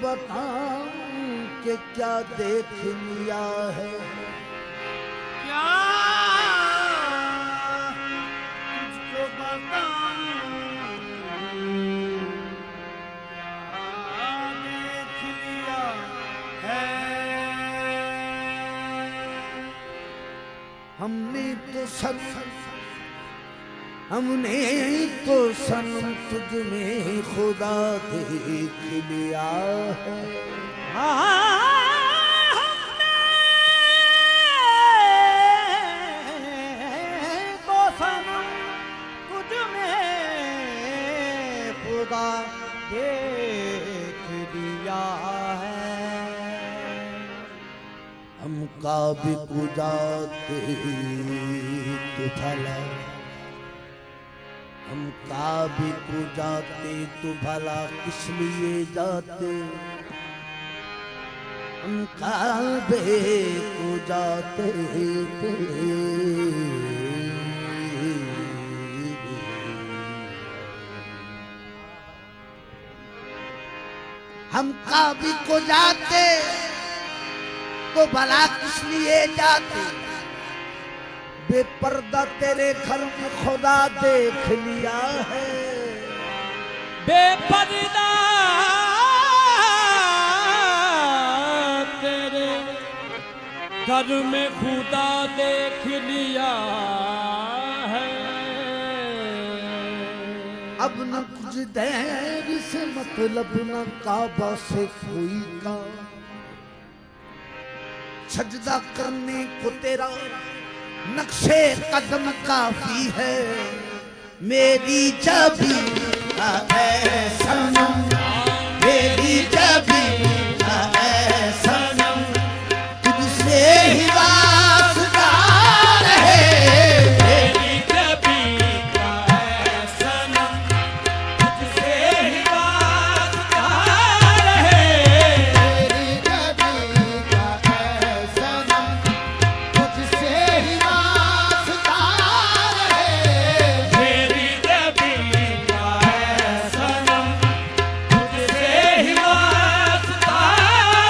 बताऊं कि क्या देख लिया है, क्या तुझको बताऊं क्या देख लिया है। हमने तो सनम तुझ में खुदा देख लिया है। हमने तो सनम तुझ में खुदा देख लिया है। हम काबे को जाते तो भला, हम काबे को जाते तो भला किस लिए जाते, हम काबे को जाते थे। हम काबे को जाते तो भला किस लिए जाते, बेपर्दा तेरे घर में खुदा देख लिया है। बेपर्दा तेरे घर में खुदा देख लिया है। अब न कुछ देर से मतलब न काबा से कोई का, सजदा करने को तेरा नक्शे कदम काफी है। मेरी जबी है सनम, मेरी जबी है सनम, तुझसे ही वास्ता है। मेरी जबी है सनम, तुझसे ही वास्ता है। मेरी जबी है सनम, तुझसे ही वास्ता है। मेरी जबी है सनम, तुझसे ही वास्ता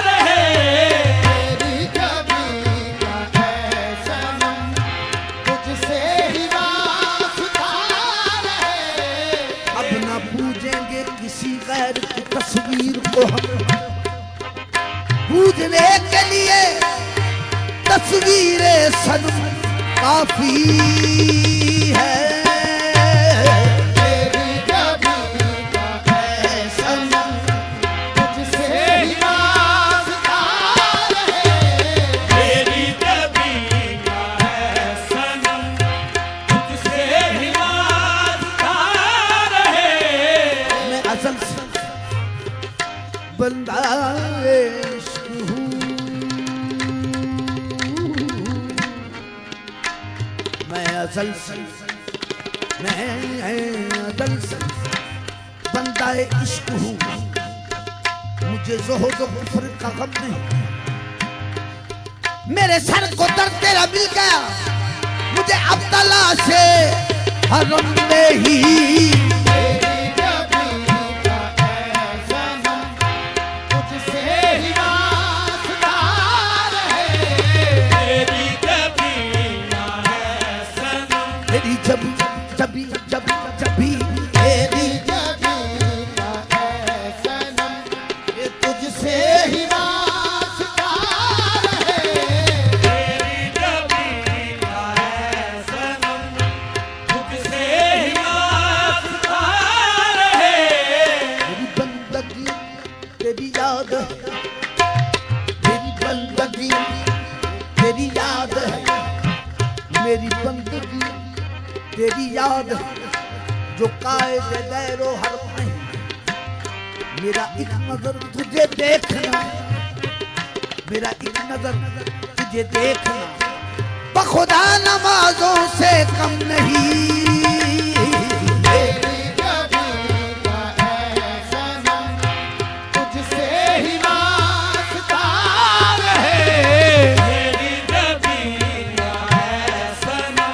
रहे। मेरी जबी है सनम, तुझसे ही वास्ता रहे। अब न पूजेंगे किसी गैर की तस्वीर को, हम पूजने के लिए तस्वीर सनम काफी है। मेरी जबी है सनम, तुझसे ही वास्ता रहे। मेरी जबी है सनम, तुझसे ही वास्ता रहे। मैं असल से बंदा इश्क हूँ, मैं असल से बंदा इश्क हूँ। मुझे ज़ोहद व कुफ्र का गम नहीं, मेरे सर को दर्द तेरा मिल गया, मुझे अब तलाशे हरम में ही। मेरी जबी है सनम, तुझसे ही वास्ता रहे। मेरी जबी है सनम, मेरी जबी जबी जबी जबी, मेरी जबी है सनम, ये तुझसे ही वास्ता रहे। मेरी जबी है सनम, तुझसे ही वास्ता रहे। मेरी बंदगी तेरी याद है, मेरी बंदगी तेरी याद है, मेरी बंदगी तेरी याद है, जो कायदे दैरो हर में। मेरा एक नजर तुझे देखना, मेरा एक नजर तुझे देखना, बखुदा नमाजों से कम नहीं। मेरी जबी है सनम, तुझसे ही वास्ता रहे। मेरी जबी है सनम,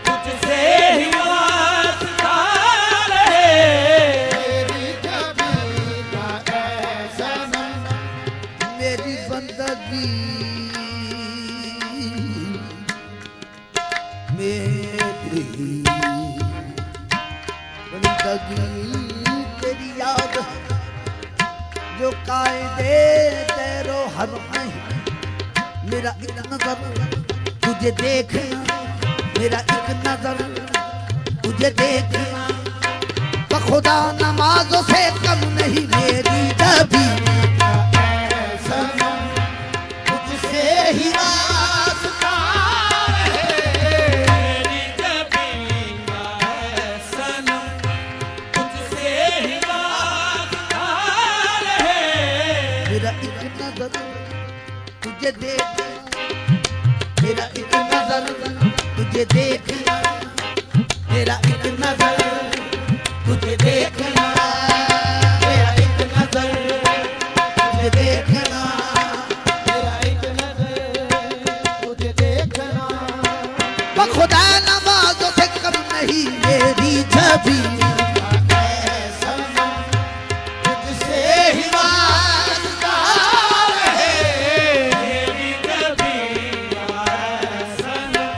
तुझसे ही वास्ता रहे। मेरी जबी है सनम, तेरी बंदगी मेरी बंदगी तेरी याद जो कायदे तेरो हर नहीं मेरा एक नजर तुझे देखना मेरा एक नजर तुझे देखना खुदा नमाजों से कम नहीं मेरी जबी सनम तुझसे ही वास्ता है मेरी जबी सनम तुझसे ही वास्ता है मेरा एक नजर तुझे देखना मेरा एक नजर तुझे देखना मेरा एक नजर तुझे देखना मेरा एक नजर तुझे देखना मेरा एक नजर तुझे देखना खुदा नमाज़ों से कम नहीं मेरी छवि तुझसे ही वास्ता है मेरी जबी सनम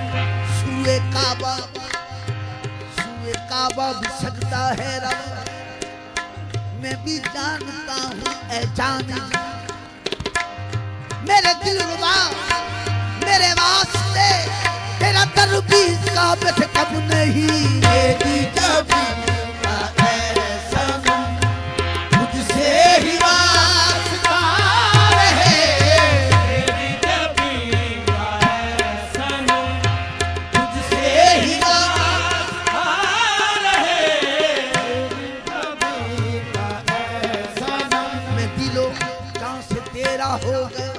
सूए काबा भी सकता है रब मैं भी जानता हूँ ऐ जाने मेरे दिलरुबा मेरे वास्ते तेरा दर भी काबिल कब नहीं मेरी जबी सनम तुझसे ही वास्ता रहे मेरी जबी सनम तुझसे ही वास्ता रहे मैं दिलो जान से तेरा हो गया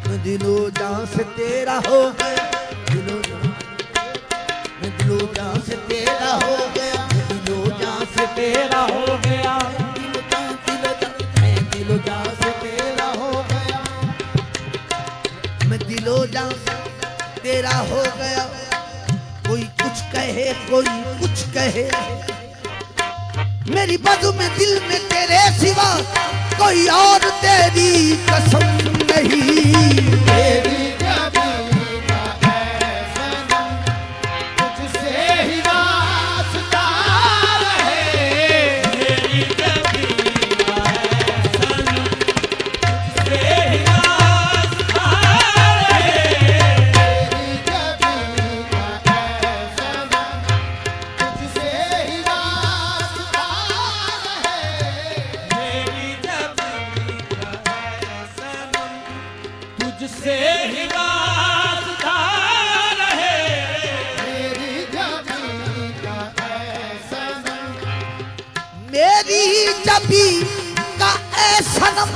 मैं दिलो जान से तेरा हो गया मैं दिलो जान से तेरा हो गया मैं दिलो जान से तेरा हो गया मैं दिलो जान से तेरा हो गया मैं दिलो जान से तेरा हो गया कोई कुछ कहे कोई कुछ कहे मेरी बाजू में दिल में तेरे सिवा कोई और तेरी कसम नहीं मेरी जबी तुझसे ही वास्ता रहे मेरी जबी सनम तुझसे ही वास्ता रहे मेरी जबी तुझसे ही वास्ता रहे मेरी जबी सनम तुझसे ही वास्ता रहे मेरी जबी मेरी जबी का ऐ सनम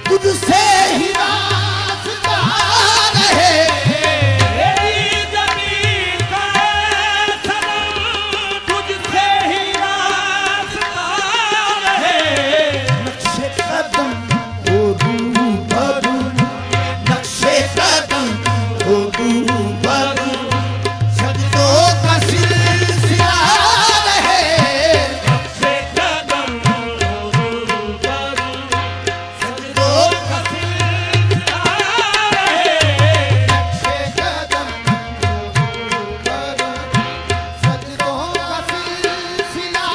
तुझसे ही वास्ता रहे मेरी जबी सनम तुझसे ही वास्ता रहे नक्शे कदम हो रूबरू नक्शे कदम हो रूबरू सजदों का सिलसिला रहे से कदम रूबरू सजदों का सिलसिला रहे नक्शे कदम हो रूबरू सजदों का सिलसिला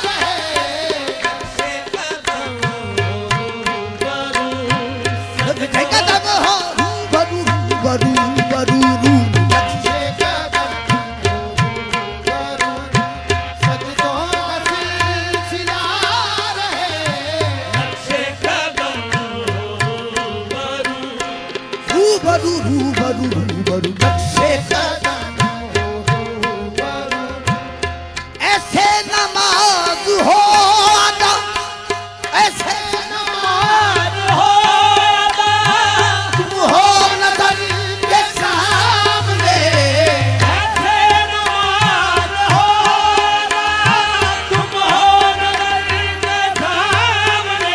रहे से कदम रूबरू नक्शे कदम हो रूबरू रूबरू रूबरू नक्शे कदम हो रूबरू सजदों का सिलसिला रहे से कदम रूबरू रूबरू रूबरू रूबरू नक्शे कदम हो रूबरू ऐसे नमाज हो अदा ऐसे नमाज हो अदा तुम हो नजर के सामने ऐसे नमाज हो अदा तुम हो नजर के सामने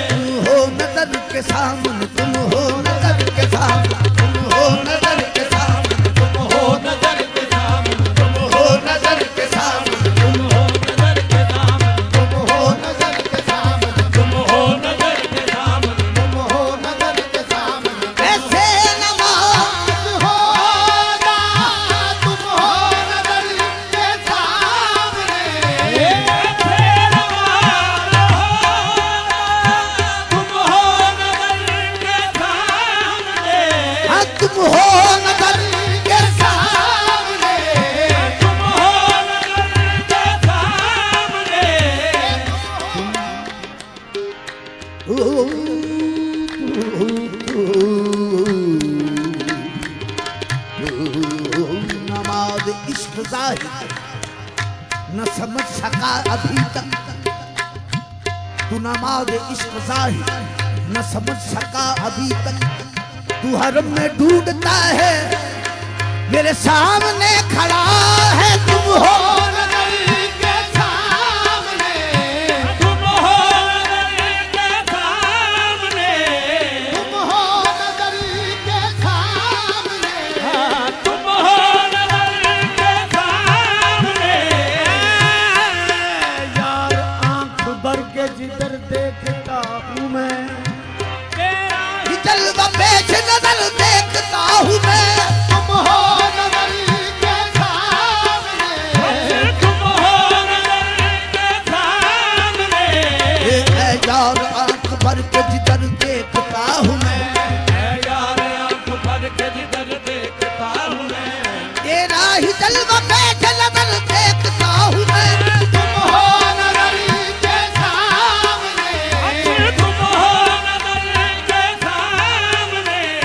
तुम हो नजर के सामने तुम हो नजर के सामने तुम हो नजर के सामने तुम हो नजर के सामने तुम हो नजर के सामने तुम हो नजर के सामने तुम हो नजर के सामने तुम हो नजर के सामने नमाज इश्क जाहिर न समझ सका अभी तक, तू नमाज इश्क जाहिर न समझ सका अभी तक। तू हरम में ढूंढता है, मेरे सामने खड़ा है। तुम हो देखता हूँ मैं, तुम हो नजर के सामने, तुम हो नजर के सामने। यार आंख भर के जिधर देखता हूँ मैं, यार आंख भर के जिधर देखता हूँ मैं, तेरा ही जलवा पे नजर देखता हूँ मैं। तुम हो नजर के सामने, तुम हो नजर के सामने।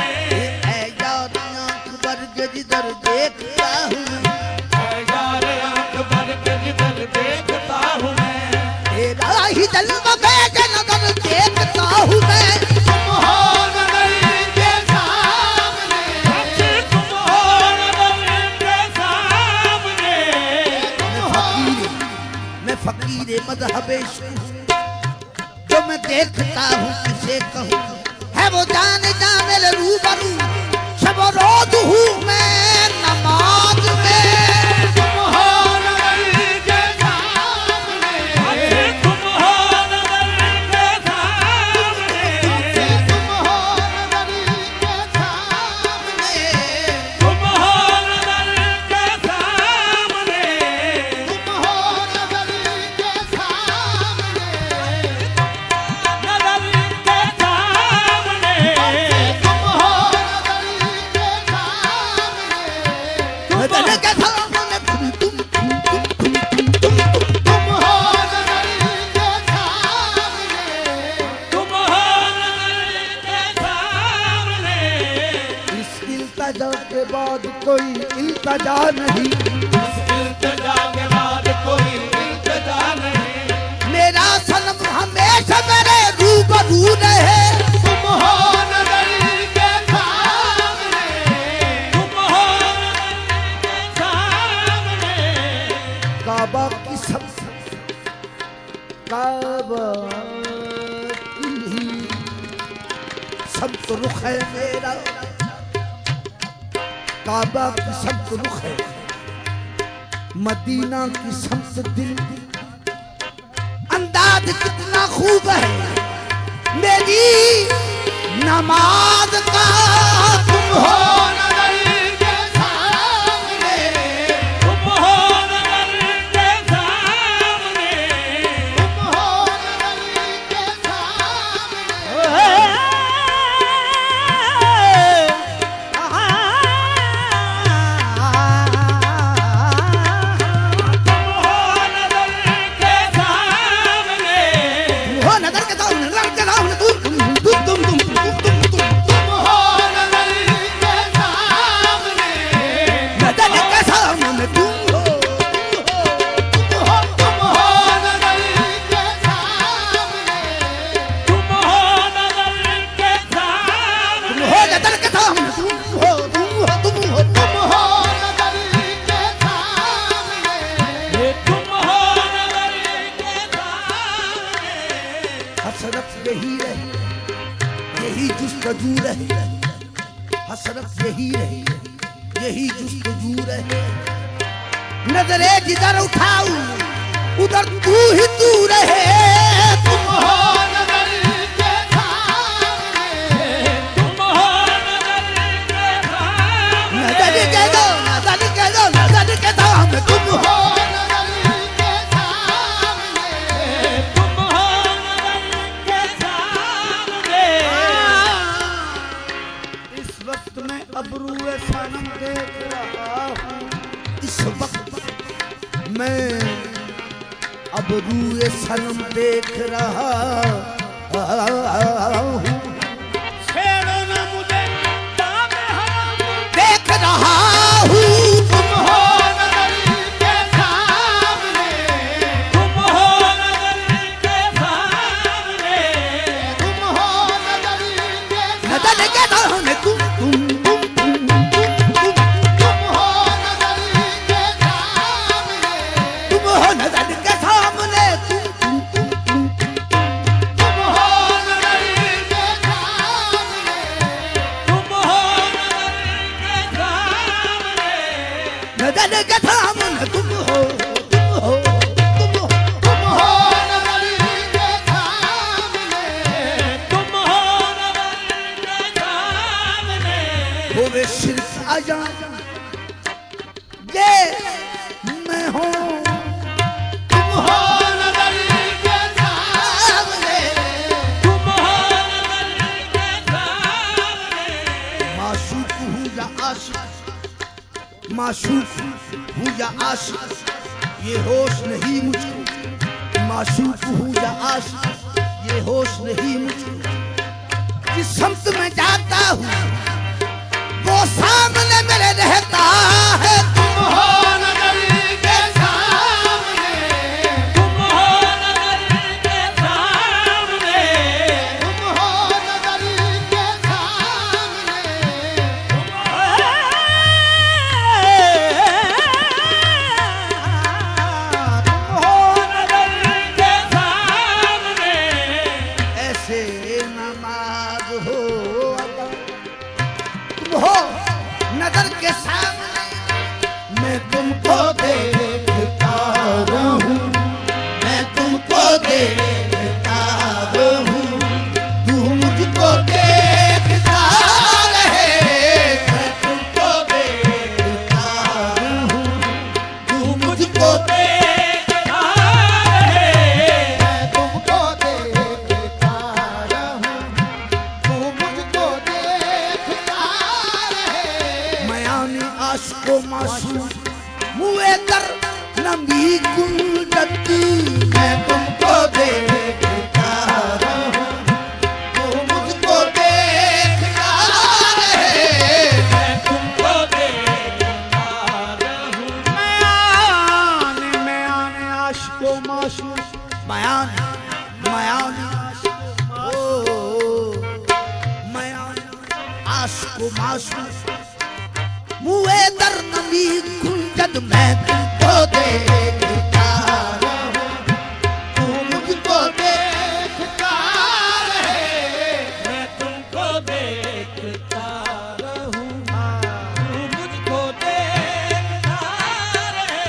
जिधर देखता हूँ यार आंख भर के जिधर देखता हूँ मैं, तेरा ही जलवा पे नजर देखता हूँ मैं। तुम हो नजर के सामने, तुम हो नजर के सामने। मैं फकीर मज़हब इश्क जो मैं देखता हूँ किसे कहूँ, है वो जान जा मेरे रूबरू, शब रोज हूँ मैं नमाज में। तुम हो नजर के सामने, तुम हो नजर के सामने, तुम हो नजर के सामने, तुम हो नजर के सामने, तुम हो नजर के सामने, नजर के सामने, तुम हो नजर के सामने, तुम हो नजर के सामने, तुम हो नजर के सामने। इस इल्तिजा के बाद कोई इल्तिजा नहीं, इस इल्तिजा के बाद कोई इल्तिजा नहीं। मेरा सनम हमेशा मेरे रूबरू रहे। तुम हो नजर के सामने, तुम हो काबा की काबा की सब रुख है मेरा, काबा की सब रुख है, मदीना की सब दिल। अंदाज कितना खूब है मेरी नमाज का। तुम हो नजर के सामने, तुम हो नजर के सामने, तुम हो नजर के सामने। हो नजर के सामने, नजर के सामने, तुम हो नजर के सामने, नजर के सामने, तुम हो नजर के सामने, तुम हो नजर के सामने, तुम हो नजर के सामने, तुम हो नजर के सामने, तुम हो नजर के सामने। हसरत यही रही, यही जुस्तजू रहे, हसरत यही रही, यही जुस्तजू रहे। नजरे जिधर उठाऊं उधर तू ही तू रहे। तुम हो नजर के सामने, तुम हो नजर के सामने, नजर के दो, नजर के दो, नजर के सामने, तुम हो नजर के सामने, तुम हो नजर के सामने। इस वक्त मैं अबरूए सनम देख रहा हूँ, इस वक्त मैं अबरूए सनम देख रहा हूँ। आजा ये मैं हूँ तुम हो नजर के सामने, तुम हो नजर के सामने। माशूक हूँ या आशिक, माशूक हूँ या आशिक, ये होश नहीं मुझको। माशूक हूँ या आशिक, ये होश नहीं मुझको। जिस समत में जाता हूँ वो सामने मेरे रहता है। तुम हो नजर के सामने, तुम हो नजर के सामने, तुम हो नजर के सामने, तुम हो नजर के सामने। ऐसे नमाज हो अदा, तुम हो नजर के सामने, मैं तुमको देखता रहूं, मैं तुमको देखता रहूं, तू मुझको देखता रहे। मैं तुमको देखता रहूं, तू मुझको देखता रहे, मैं तुमको देखता रहूं, तू मुझको देखता रहे। मयानी आशिको माशूक मुए दर नबी गुलदत, मैं तुमको देखता रहूं, तू मुझको देखता रहे। मैं तुमको देखता रहूं। मैं आने आशिको माशूक, मयान मयान ओ मयान आशिको माशूक मुए दर नबी गुलदत, मैं तुमको देखता रहूं, तू मुझको देखता रहे। मैं तुमको देखता रहूं, तू मुझको देखता रहे।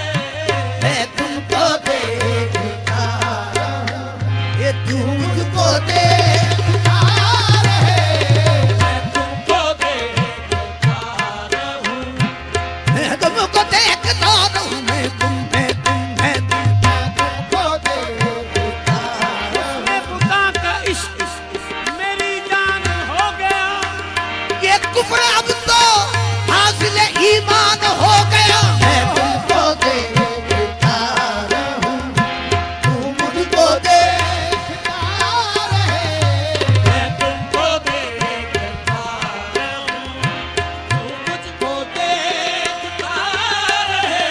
मैं तुमको देखता रहूं, ये तू मुझको देखता रहे। मैं तुमको देखता रहूं, मैं तुमको देखता रहूं, मैं तुमको देखता रहूं। मैं खुदा का इश्क मेरी जान हो गया। ये कुफ्र अब तो हासिल ईमान हो गया। मैं तुमको देखता रहूं, तू मुझको देखता रहे। मैं तुमको देखता रहूं, तू मुझको देखता रहे।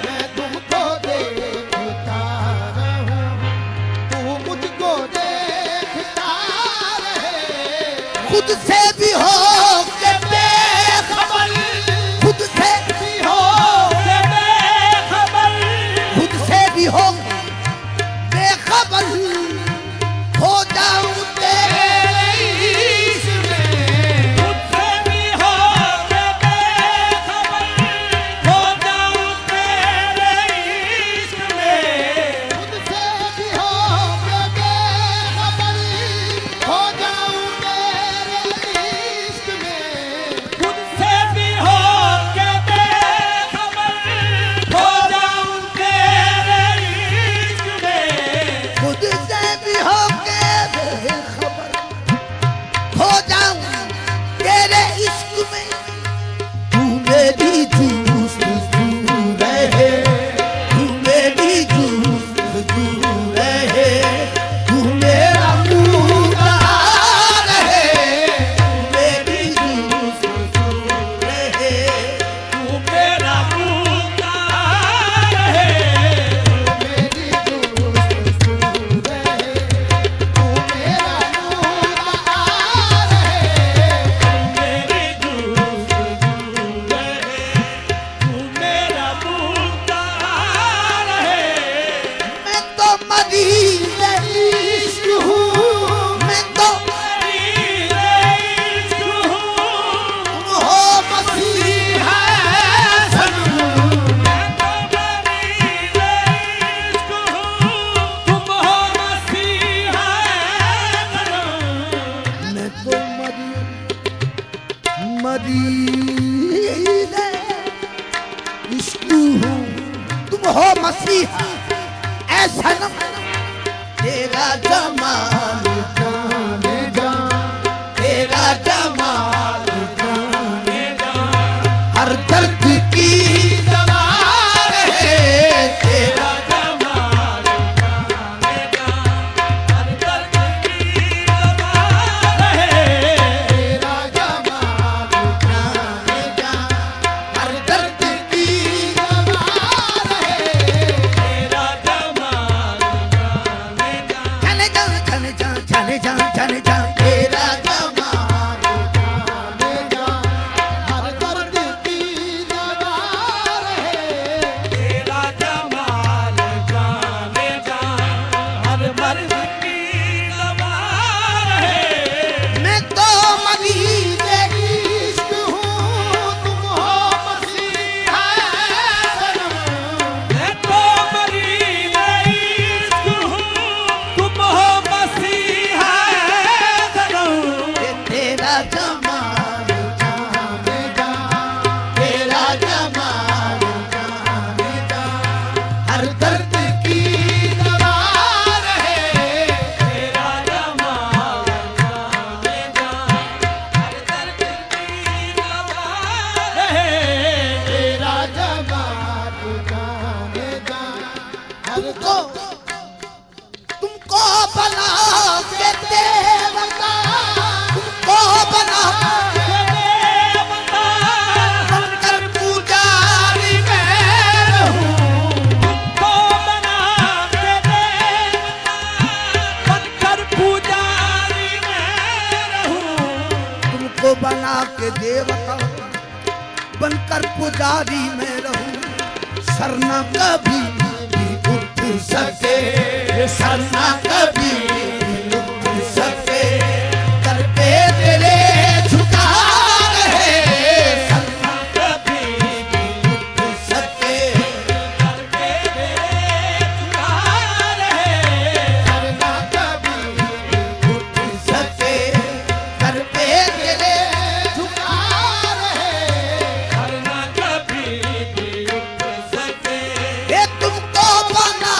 मैं तुमको देखता रहूं, तू मुझको देखता रहे। खुद से भी हो के बेखबर, खुद से भी हो, से बेखबर, खुद से भी हो बेखबर, हो जाऊं तेरे इश्क में। मुझसे भी हो के बेखबर, हो जाऊं तेरे इश्क में। खुद से भी हो के बेखबर, हो जाऊं तेरे इश्क में। खुद से भी हो के बेखबर, हो जाऊं तेरे इश्क में। खुद से भी हो के बेखबर, हो जाऊं तेरे इश्क में। तू मेरी जुस्तजू रहे, तू मेरी जुस्तजू रहे, तू मेरा मुद्दा रहे, तू मेरी जुस्तजू रहे। तू मेरा मुद्दा रहे, मेरी जुस्तजू रहे, तू मेरा मुद्दा रहे। मेरी जुस्तजू रहे, तू मेरा मुद्दा रहे। मैं तो मरीज़ इश्क हूँ, मैं तो मरीज़ इश्क हूँ, तुम हो मसीहा सनम। मैं तो मरीज़ इश्क हूँ, तुम हो मसीहा सनम। मैं तो मरीज़ मसीहा ऐ सनम तेरा जमाल जाने जा, तेरा जमाल जाने जा, हर दर्द की दवा है तेरा जमाल जाने जा, हर दर्द की दवा है तेरा जमाल जाने जा, हर दर्द की दवा है तेरा जमाल जाने जा, चले जा चले जा चले जा चले जा तेरा जमाल जाने जा, हर दर्द की दवा है तेरा जमाल जाने जा, हर दर्द की दवा है। मैं तो मरीज़ इश्क हूँ, तुम हो मसीहा सनम, मैं तो मरीज़ इश्क हूँ, तुम हो मसीहा सनम। तेरा जमाल जाने जा, तेरा जमाल जाने जा, हर दर्द की दवा है तेरा जमाल जाने जा, हर दर्द की दवा है तेरा जमाल जाने जा। तुमको बना के देवता, तुमको बना बनकर पुजारी मैं रहूं, को बना के देवता, बनकर पुजारी मैं रहूं। तुमको बना के देवता बनकर पुजारी में रहूं, सरना कभी भी उठ सके, सरना कभी भी उठ सके, कर पे तेरे झुका रहे, सरना कभी भी उठ सके, कर पे तेरे पुकार है, सरना कभी भी उठ सके, कर पे तेरे झुका रहे। करना कभी भी उठ सके। ये तुमको बना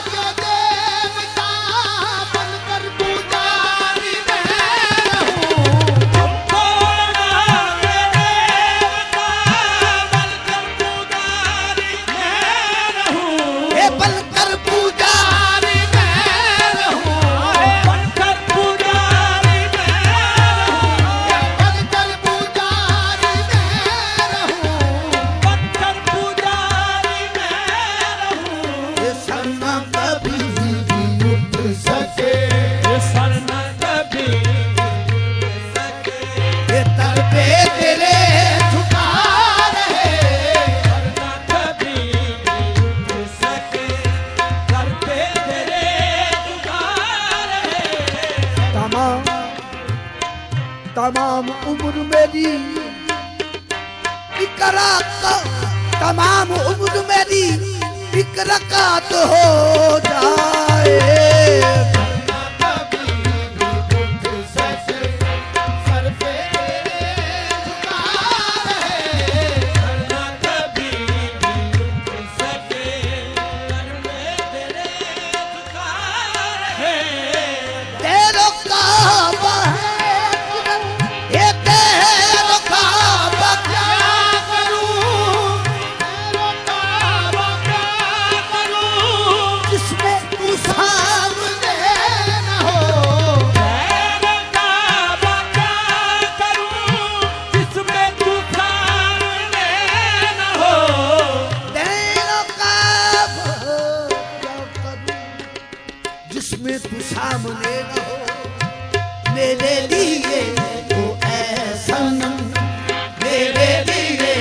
के देवता बनकर पुजारी मैं रहूं, तुमको बना के देवता, बनकर पुजारी मैं रहूं। ये बनकर पुजारी मैं रहूं, बनकर पुजारी मैं रहूं। बनकर पुजारी मैं रहूं, बनकर पुजारी मैं रहूं। ये सरना कभी भी उठ सके, सर न कभी उठ सके। ये तर पे तेरे झुका रहे। करना कभी उठ सके। कर पे तेरे पुकार है। तमाम उम्र मेरी इकरा का, तमाम उम्र मेरी एक रकात हो जाए, करना कभी उठ सके। कर पे तेरे पुकार है। तेरो काबा है ये तेरो काबा क्या करूं, तेरो काबा क्या करूं, जिसमें तू सामने न हो, तेरा काबा क्या करूं, जिसमें तू सामने न हो। तेरो काबा क्या करूं, जिसमें तू सामने न हो, मेरे लिए तो ऐ सनम, मेरे लिए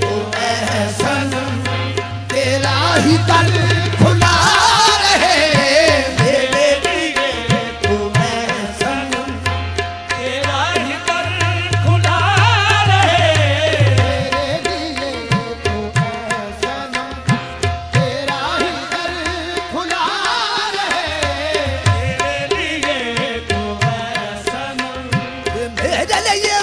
तो ऐ सनम, तेरा ही दर खुला रहे, मेरे लिए तो ऐ सनम, तेरा ही दर खुला रहे। मेरे लिए तो ऐ सनम, तेरा ही दर खुला रहे। तेरे लिए तो है सनम। मेरे लिए